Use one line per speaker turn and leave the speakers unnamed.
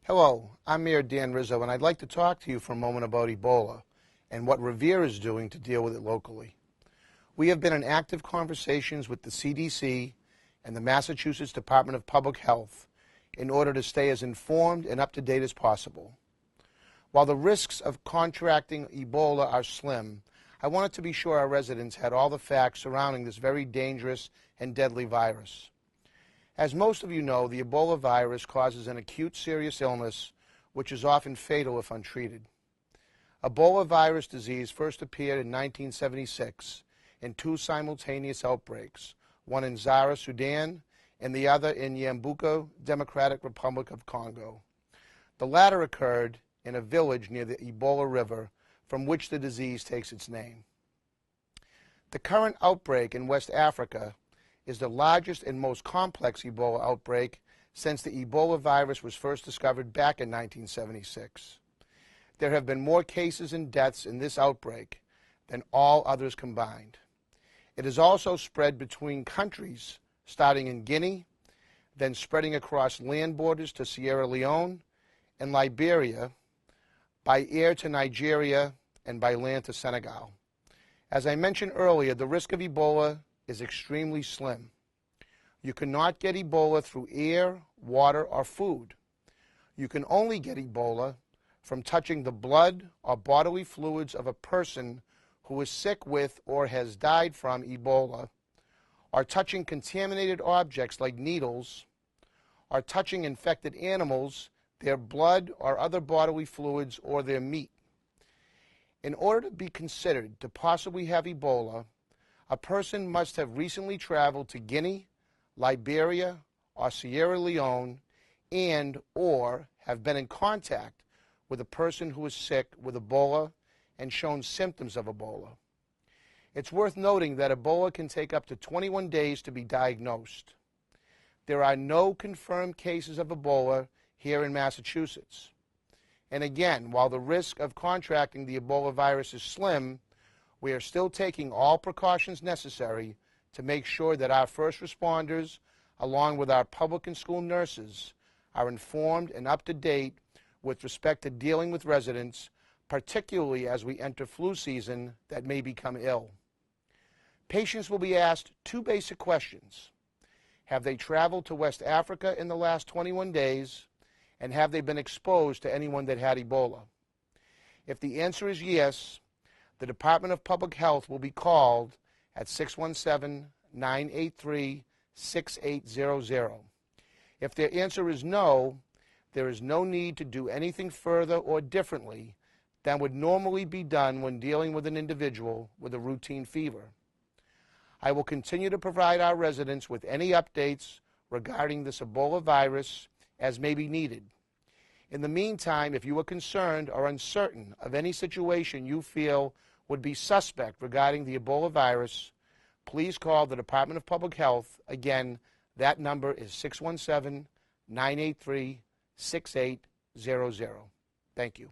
Hello, I'm Mayor Dan Rizzo, and I'd like to talk to you for a moment about Ebola and what Revere is doing to deal with it locally. We have been in active conversations with the CDC and the Massachusetts Department of Public Health in order to stay as informed and up-to-date as possible. While the risks of contracting Ebola are slim, I wanted to be sure our residents had all the facts surrounding this very dangerous and deadly virus. As most of you know, the Ebola virus causes an acute serious illness which is often fatal if untreated. Ebola virus disease first appeared in 1976 in two simultaneous outbreaks, one in Zara, Sudan, and the other in Yambuco, Democratic Republic of Congo. The latter occurred in a village near the Ebola River, from which the disease takes its name. The current outbreak in West Africa is the largest and most complex Ebola outbreak since the Ebola virus was first discovered back in 1976. There have been more cases and deaths in this outbreak than all others combined. It has also spread between countries, starting in Guinea, then spreading across land borders to Sierra Leone and Liberia, by air to Nigeria, and by land to Senegal. As I mentioned earlier, the risk of Ebola is extremely slim. You cannot get Ebola through air, water, or food. You can only get Ebola from touching the blood or bodily fluids of a person who is sick with or has died from Ebola, or touching contaminated objects like needles, or touching infected animals, their blood or other bodily fluids, or their meat. In order to be considered to possibly have Ebola, a person must have recently traveled to Guinea, Liberia, or Sierra Leone and or have been in contact with a person who is sick with Ebola and shown symptoms of Ebola. It's worth noting that Ebola can take up to 21 days to be diagnosed. There are no confirmed cases of Ebola here in Massachusetts. And again, while the risk of contracting the Ebola virus is slim, we are still taking all precautions necessary to make sure that our first responders, along with our public and school nurses, are informed and up to date with respect to dealing with residents, particularly as we enter flu season that may become ill. Patients will be asked two basic questions. Have they traveled to West Africa in the last 21 days? And have they been exposed to anyone that had Ebola? If the answer is yes, the Department of Public Health will be called at 617-983-6800. If their answer is no, there is no need to do anything further or differently than would normally be done when dealing with an individual with a routine fever. I will continue to provide our residents with any updates regarding this Ebola virus as may be needed. In the meantime, if you are concerned or uncertain of any situation you feel would be suspect regarding the Ebola virus, please call the Department of Public Health. Again, that number is 617-983-6800. Thank you.